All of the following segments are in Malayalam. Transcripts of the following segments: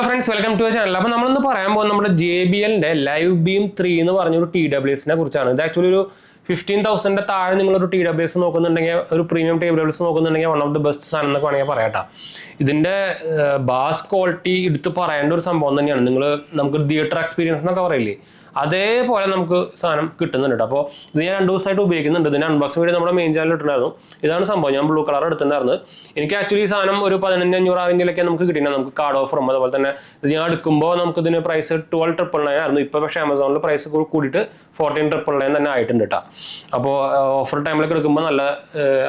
Friends welcome to channel. അപ്പോൾ നമ്മളിന്ന് പറയാൻ പോകുന്നത് നമ്മുടെ JBLന്റെ ലൈവ് ബീം 3 എന്ന് പറഞ്ഞൊരു TWSനെ കുറിച്ചാണ്. ഇത് ആക്ച്വലി ഒരു 15,000 താഴെ നിങ്ങളൊരു TWS നോക്കുന്നുണ്ടെങ്കിൽ, ഒരു പ്രീമിയം TWS നോക്കുന്നുണ്ടെങ്കിൽ വൺ ഓഫ് ദി ബെസ്റ്റ് സാധനം എന്നൊക്കെ വേണമെങ്കിൽ പറയാട്ടോ. ഇതിന്റെ ബാസ് ക്വാളിറ്റി എടുത്ത് പറയേണ്ട ഒരു സംഭവം തന്നെയാണ്. നമുക്ക് തിയേറ്റർ എക്സ്പീരിയൻസ് എന്നൊക്കെ പറയില്ലേ, അതേപോലെ നമുക്ക് സാധനം കിട്ടുന്നുണ്ട്. അപ്പോൾ ഇത് ഞാൻ 2 ദിവസമായിട്ട് ഉപയോഗിക്കുന്നുണ്ട്. ഇതിന് അൺബോക്സിംഗ് വീഡിയോ നമ്മുടെ മെയിൻ ചാനൽ ഇട്ടുണ്ടായിരുന്നു. ഇതാണ് സംഭവം. ഞാൻ ബ്ലൂ കളർ എടുത്തിട്ടുണ്ടായിരുന്നത്. എനിക്ക് ആക്ച്വലി ഈ സാധനം ഒരു 15,500 ആരെങ്കിലൊക്കെ നമുക്ക് കിട്ടിയിട്ടുണ്ട്. നമുക്ക് കാർഡ് ഓഫറും അതുപോലെ തന്നെ ഇത് ഞാൻ എടുക്കുമ്പോൾ നമുക്ക് ഇതിന് പ്രൈസ് 12,999 ആയിരുന്നു. ഇപ്പോൾ പക്ഷേ ആമസോണിൽ പ്രൈസ് കൂടിയിട്ട് 14,999 തന്നെ ആയിട്ടുണ്ട് കേട്ടോ. അപ്പോൾ ഓഫർ ടൈമിലൊക്കെ എടുക്കുമ്പോൾ നല്ല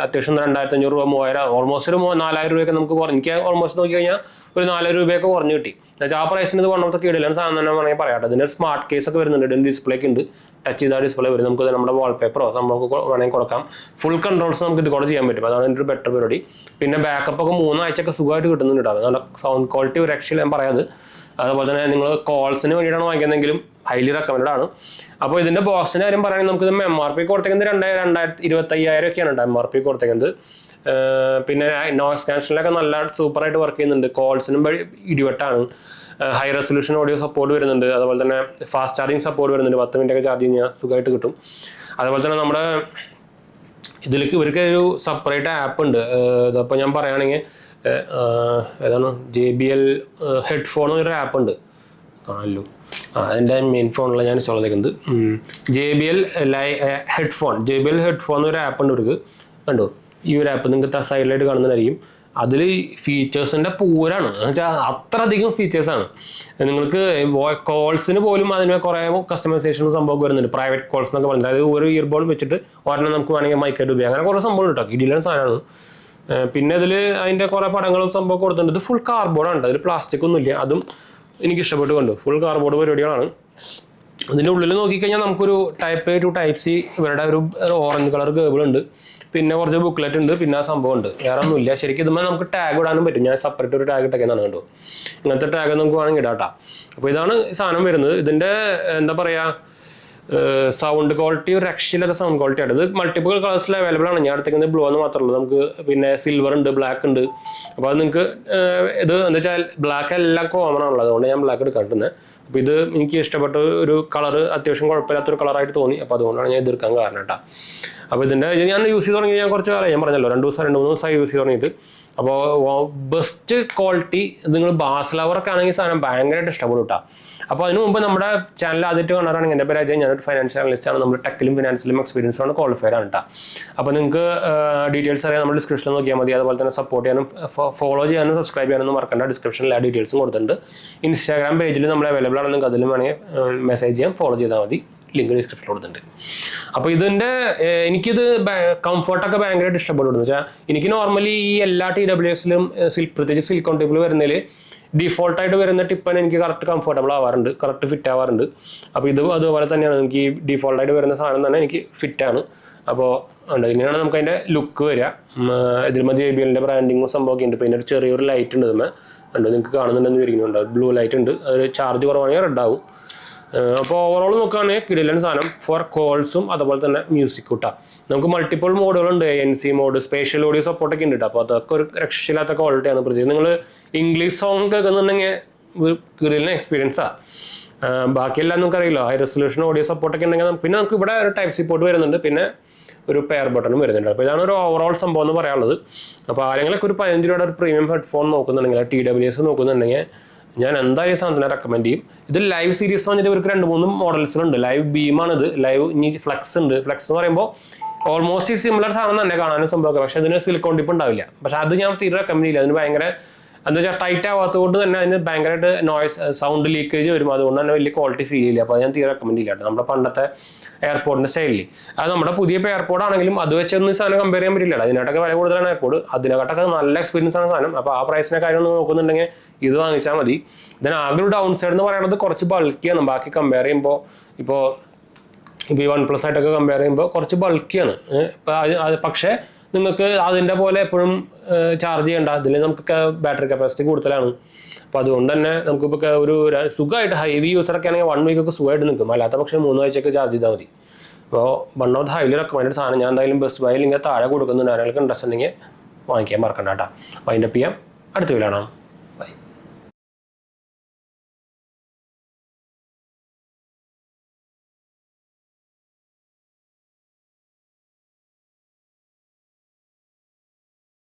അത്യാവശ്യം 2,500 രൂപ 3,000 ഓൾമോസ്റ്റ് ഒരു 4,000 രൂപയൊക്കെ നമുക്ക് എനിക്ക് ഓൾമോസ്റ്റ് നോക്കി കഴിഞ്ഞാൽ ഒരു 4,000 രൂപയൊക്കെ കുറഞ്ഞ് കിട്ടി. ആ പ്രൈസിന് ഇത് കൊണ്ടത്തെ കീഴിലാണ് സാധനം തന്നെ വേണമെങ്കിൽ പറയാട്ടെ. ഇതിന് സ്മാർട്ട് കേസ് ഒക്കെ വരുന്നുണ്ട്. ഇതിന് ഡിസ്പ്ലേക്ക് ഉണ്ട്, ടച്ച് ചെയ്താൽ ഡിസ്പ്ലേ വരും. നമുക്ക് നമ്മുടെ വാൾപേപ്പറോ സംഭവം വേണമെങ്കിൽ കൊടുക്കാം. ഫുൾ കൺട്രോൾസ് നമുക്ക് ഇത് കൂടെ ചെയ്യാൻ പറ്റും. അതാണ് എൻ്റെ ഒരു ബെറ്റർ പരിപാടി. പിന്നെ ബാക്കപ്പ് ഒക്കെ 3 ആഴ്ചയൊക്കെ സുഖമായിട്ട് കിട്ടുന്നുണ്ട് കേട്ടോ. നല്ല സൗണ്ട് ക്വാളിറ്റി ഒരു രക്ഷയിൽ ഞാൻ പറയാത്. അതുപോലെ തന്നെ നിങ്ങൾ കോൾസിന് വേണ്ടിയിട്ടാണ് വാങ്ങിക്കുന്നതെങ്കിലും ഹൈലി റെക്കമെൻഡ് ആണ്. അപ്പോൾ ഇതിന്റെ ബോക്സിന്റെ കാര്യം പറയുകയാണെങ്കിൽ നമുക്ക് MRP കൊടുത്തേക്കുന്നത് 2,25,000 ഒക്കെയാണ് കേട്ടോ MRP കൊടുത്തേക്കുന്നത്. പിന്നെ നോയ്സ് ക്യാൻസലിലൊക്കെ നല്ല സൂപ്പറായിട്ട് വർക്ക് ചെയ്യുന്നുണ്ട്. കോൾസിനും ഇടിവെട്ടാണ്. ഹൈ റെസൊല്യൂഷൻ ഓഡിയോ സപ്പോർട്ട് വരുന്നുണ്ട്. അതുപോലെ തന്നെ ഫാസ്റ്റ് ചാർജിങ് സപ്പോർട്ട് വരുന്നുണ്ട്. 10 മിനിറ്റൊക്കെ ചാർജ് ചെയ്യാൻ സുഖമായിട്ട് കിട്ടും. അതുപോലെ തന്നെ നമ്മുടെ ഇതിലേക്ക് ഇവർക്ക് ഒരു സെപ്പറേറ്റ് ആപ്പ് ഉണ്ട്. ഇതപ്പോൾ ഞാൻ പറയുകയാണെങ്കിൽ ഏതാണ് JBL ഹെഡ്ഫോൺ എന്നൊരു ആപ്പ് ഉണ്ട്, കാണല്ലോ. എൻ്റെ മെയിൻ ഫോണിലാണ് ഞാൻ ഇൻസ്റ്റാൾ ചെയ്തേക്കുന്നത്. JBL ഹെഡ്ഫോൺ എന്നൊരു ആപ്പ് ഉണ്ട് ഇവർക്ക്. കണ്ടോ, ഈ ഒരു ആപ്പ് നിങ്ങൾക്ക് സൈഡിലായിട്ട് കാണുന്നതായിരിക്കും. അതിൽ ഫീച്ചേഴ്സിൻ്റെ പൂരാണ് എന്ന് വെച്ചാൽ അത്രയധികം ഫീച്ചേഴ്സാണ്. നിങ്ങൾക്ക് കോൾസിന് പോലും അതിന് കുറേ കസ്റ്റമൈസേഷനും സംഭവം വരുന്നുണ്ട്. പ്രൈവറ്റ് കോൾസ് എന്നൊക്കെ പറയുന്നത്, അതായത് ഒരു ഇയർബോൾ വെച്ചിട്ട് ഒരെണ്ണം നമുക്ക് വേണമെങ്കിൽ മൈക്കായിട്ട് ഉപയോഗിക്കാം. അങ്ങനെ കുറേ സംഭവം കിട്ടും. ഇതിലാണ് സാധനമാണ്. പിന്നെ ഇതിൽ അതിൻ്റെ കുറേ പടങ്ങളും സംഭവം കൊടുത്തിട്ടുണ്ട്. ഇത് ഫുൾ കാർഡ്ബോർഡാണ്. അതിൽ പ്ലാസ്റ്റിക് ഒന്നുമില്ല. അതും എനിക്ക് ഇഷ്ടപ്പെട്ട് കണ്ടു. ഫുൾ കാർഡ്ബോർഡ് പരിപാടികളാണ്. ഇതിൻ്റെ ഉള്ളിൽ നോക്കിക്കഴിഞ്ഞാൽ നമുക്കൊരു Type-A to Type-C ഇവരുടെ ഒരു ഓറഞ്ച് കളർ കേബിൾ ഉണ്ട്. പിന്നെ കുറച്ച് ബുക്ക്ലെറ്റ് ഉണ്ട്. പിന്നെ ആ സംഭവം ഉണ്ട്. വേറെ ഒന്നുമില്ല. ശരിക്കും ഇതുമ്പോൾ നമുക്ക് ടാഗ് ഇടാനും പറ്റും. ഞാൻ സെപ്പറേറ്റ് ഒരു ടാഗ് ഇട്ടൊക്കെയാണ് കണ്ടു. ഇങ്ങനത്തെ ടാഗ് നമുക്ക് വേണമെങ്കിൽ ഇടാം. അപ്പോൾ ഇതാണ് സാധനം വരുന്നത്. ഇതിൻ്റെ എന്താ പറയുക, സൗണ്ട് ക്വാളിറ്റി ഒരു രക്ഷയില്ലാത്ത സൗണ്ട് ക്വാളിറ്റി ആണ്. ഇത് മൾട്ടിപ്പിൾ കളേഴ്സിൽ അവൈലബിൾ ആണ്. ഞാൻ എടുത്തേക്കുന്നത് ബ്ലൂ എന്ന് മാത്രമേ ഉള്ളൂ. നമുക്ക് പിന്നെ സിൽവർ ഉണ്ട്, ബ്ലാക്ക് ഉണ്ട്. അപ്പോൾ അത് നിങ്ങൾക്ക് ഇത് എന്താ വെച്ചാൽ ബ്ലാക്ക് എല്ലാം കോമൺ ആണല്ലോ, അതുകൊണ്ട് ഞാൻ ബ്ലാക്ക് എടുക്കാറുണ്ട്. അപ്പോൾ ഇത് എനിക്ക് ഇഷ്ടപ്പെട്ട ഒരു കളറ്, അത്യാവശ്യം കുഴപ്പമില്ലാത്തൊരു കളറായിട്ട് തോന്നി. അപ്പോൾ അതുകൊണ്ടാണ് ഞാൻ ഇത് എടുക്കാൻ കാരണം കേട്ടോ. അപ്പോൾ ഇതിൻ്റെ ഞാൻ യൂസ് ചെയ്ത് തുടങ്ങി ഞാൻ കുറച്ച് കാലം, ഞാൻ പറഞ്ഞല്ലോ 2 3 ദിവസമായി യൂസ് ചെയ്ത് തുടങ്ങിയിട്ട്. അപ്പോൾ ബെസ്റ്റ് ക്വാളിറ്റി നിങ്ങൾ ബാസ് ലവറൊക്കെ ആണെങ്കിൽ സാധനം ഭയങ്കരമായിട്ട് ഇഷ്ടപ്പെടും കേട്ടോ. അപ്പോൾ അതിന് മുമ്പ് നമ്മുടെ ചാനൽ ആദ്യമായിട്ട് കാണാറാണെങ്കിൽ എൻ്റെ പേര് അജയ്. ഞാനൊരു ഫൈനാൻഷ്യൽ അനലിസ്റ്റ് ആണ്. നമ്മൾ ടെക്കിലും ഫിനാൻസിലും എക്സ്പീരിയൻസ് ആണ്, ക്വാളിഫൈഡ് ആണ് കേട്ടോ. അപ്പോൾ നിങ്ങൾക്ക് ഡീറ്റെയിൽസ് അറിയാൻ നമ്മുടെ ഡിസ്ക്രിപ്ഷനിൽ നോക്കിയാൽ മതി. അതുപോലെ തന്നെ സപ്പോർട്ട് ചെയ്യാനും ഫോളോ ചെയ്യാനും സബ്സ്ക്രൈബ് ചെയ്യാനൊന്നും മറക്കണ്ട. ഡിസ്ക്രിപ്ഷനിൽ ആ ഡീറ്റെയിൽസും കൊടുത്തിട്ടുണ്ട്. ഇൻസ്റ്റാഗ്രാം പേജിൽ നമ്മൾ അവൈലബിൾ ആണ്. നിങ്ങൾക്ക് അതിലും വേണമെങ്കിൽ മെസ്സേജ് ചെയ്യാം, ഫോളോ ചെയ്താൽ മതി. ലിങ്ക് ഡിസ്ക്രിപ്ഷനിൽ കൊടുത്തിട്ടുണ്ട്. അപ്പോൾ ഇതിൻ്റെ എനിക്കിത് കംഫർട്ടൊക്കെ ഭയങ്കരമായിട്ട് ഇഷ്ടപ്പെടുന്നു. വെച്ചാൽ എനിക്ക് നോർമലി ഈ എല്ലാ TWSലും പ്രത്യേകിച്ച് സിലിക്കോൺ ടിപ്പിൽ വരുന്നതിൽ ഡിഫോൾട്ടായിട്ട് വരുന്ന ടിപ്പാണ് എനിക്ക് കറക്റ്റ് കംഫർട്ടബിൾ ആവാറുണ്ട്, കറക്റ്റ് ഫിറ്റ് ആവാറുണ്ട്. അപ്പോൾ ഇത് അതുപോലെ തന്നെയാണ്. എനിക്ക് ഈ ഡിഫോൾട്ടായിട്ട് വരുന്ന സാധനം തന്നെ എനിക്ക് ഫിറ്റാണ്. അപ്പോൾ ഇങ്ങനെയാണ് നമുക്ക് അതിൻ്റെ ലുക്ക് വരിക. ഇതിൽ JBLൻ്റെ ബ്രാൻഡിങ്ങും സംഭവമൊക്കെ ഉണ്ട്. പിന്നെ ഒരു ചെറിയൊരു ലൈറ്റ് ഉണ്ട്. ഇതുമേ ഉണ്ട്, നിങ്ങൾക്ക് കാണുന്നുണ്ടെന്ന് വിരിക്കുന്നുണ്ട്. ബ്ലൂ ലൈറ്റ് ഉണ്ട്. അത് ചാർജ് കുറവാണെങ്കിൽ റെഡ് ആവും. അപ്പോൾ ഓവറോൾ നോക്കുകയാണെങ്കിൽ കിടിലൻ സാധനം ഫോർ കോൾസും അതുപോലെ തന്നെ മ്യൂസിക് കിട്ടാം. നമുക്ക് മൾട്ടിപ്പിൾ മോഡുകളുണ്ട്. ANC മോഡ്, സ്പേഷ്യൽ ഓഡിയോ സപ്പോർട്ടൊക്കെ ഉണ്ട്. അപ്പോൾ അതൊക്കെ ഒരു രക്ഷയില്ലാത്ത ക്വാളിറ്റിയാണ്. പ്രത്യേകിച്ച് നിങ്ങൾ ഇംഗ്ലീഷ് സോങ് കേൾക്കുന്നുണ്ടെങ്കിൽ കിടിലൻ എക്സ്പീരിയൻസാണ്. ബാക്കിയെല്ലാം നമുക്കറിയില്ല. ഹൈ റെസൊല്യൂഷൻ ഓഡിയോ സപ്പോർട്ടൊക്കെ ഉണ്ടെങ്കിൽ പിന്നെ നമുക്ക് ഇവിടെ ഒരു Type-C പോർട്ട് വരുന്നുണ്ട്. പിന്നെ ഒരു പെയർ ബട്ടണും വരുന്നുണ്ട്. അപ്പോൾ ഇതാണ് ഒരു ഓവറോൾ സംഭവം എന്ന് പറയാനുള്ളത്. അപ്പോൾ ആരെങ്കിലൊക്കെ ഒരു 15 രൂപയുടെ ഒരു പ്രീമിയം ഹെഡ്ഫോൺ നോക്കുന്നുണ്ടെങ്കിൽ, TWS നോക്കുന്നുണ്ടെങ്കിൽ ഞാൻ എന്തായാലും സാധനത്തിനെ റെക്കമെൻഡ് ചെയ്യും. ഇത് ലൈവ് സീരീസ് വന്നിട്ട് ഇവർക്ക് 2-3 മോഡൽസിലുണ്ട്. ലൈവ് ബീമാണിത്. ലൈവ് ഇനി ഫ്ലെക്സ് ഉണ്ട്. ഫ്ലെക്സ് എന്ന് പറയുമ്പോൾ ഓൾമോസ്റ്റ് ഈ സിമിലർ സാധനം തന്നെ കാണാനും സംഭവമൊക്കെ. പക്ഷേ അതിന് സിലിക്കോൺ ടിപ്പ് ഉണ്ടാവില്ല. പക്ഷേ അത് ഞാൻ തീരെ റെക്കമെൻഡ് ചെയ്യില്ല. അതിന് ഭയങ്കര എന്താ വെച്ചാൽ ടൈറ്റ് ആവാത്തതുകൊണ്ട് തന്നെ അതിന് ഭയങ്കരമായിട്ട് നോയ്സ്, സൗണ്ട് ലീക്കേജ് വരും. അതുകൊണ്ട് തന്നെ വലിയ ക്വാളിറ്റി ഫീൽ ചെയ്യില്ല. അപ്പോൾ ഞാൻ തീരെ റെക്കമെൻഡ് ചെയ്യില്ല. നമ്മുടെ പണ്ടത്തെ എയർപോർട്ടിൻ്റെ സ്റ്റൈലിൽ അത് നമ്മുടെ പുതിയ എയർപോർട്ട് ആണെങ്കിലും അത് വെച്ചൊന്നും സാധനം കമ്പയർ ചെയ്യാൻ പറ്റില്ല. അതിനായിട്ടൊക്കെ വില കൂടുതലാണ് എയർപോർട്ട്. അതിനെക്കാട്ടൊക്കെ നല്ല എക്സ്പീരിയൻസ് ആണ് സാധനം. അപ്പോൾ ആ പ്രൈസിനെ കാര്യം ഒന്ന് നോക്കുന്നുണ്ടെങ്കിൽ ഇത് വാങ്ങിച്ചാൽ മതി. ഇതിന് ആകെ ഒരു ഡൗൺ സൈഡ് എന്ന് പറയുന്നത് കുറച്ച് ബൾക്കിയാണ്. ബാക്കി കമ്പയർ ചെയ്യുമ്പോൾ ഇപ്പോൾ ഈ OnePlus ആയിട്ടൊക്കെ കമ്പയർ ചെയ്യുമ്പോൾ കുറച്ച് ബൾക്കിയാണ്. പക്ഷേ നിങ്ങൾക്ക് അതിൻ്റെ പോലെ എപ്പോഴും ചാർജ് ചെയ്യേണ്ട. ഇതിൽ നമുക്ക് ബാറ്ററി കപ്പാസിറ്റി കൂടുതലാണ്. അപ്പോൾ അതുകൊണ്ട് തന്നെ നമുക്കിപ്പോൾ ഒരു സുഖമായിട്ട് ഹൈവി യൂസറൊക്കെ ആണെങ്കിൽ 1 വീക്കൊക്കെ സുഖമായിട്ട് നിൽക്കും. അല്ലാത്ത പക്ഷേ 3 ആഴ്ചയൊക്കെ ചാർജ് ചെയ്താൽ മതി. അപ്പോൾ one of the highly recommended സാധനം. ഞാൻ എന്തായാലും ബെസ്റ്റ് ബൈ ലിങ്ക് താഴെ കൊടുക്കുന്നുണ്ട്. ആരെങ്കിലും ഇൻട്രസ്റ്റ് ഉണ്ടെങ്കിൽ വാങ്ങിക്കാൻ മറക്കണ്ട കേട്ടോ. അപ്പോൾ അതിൻ്റെ PM അടുത്ത വീഡിയോ കാണാം.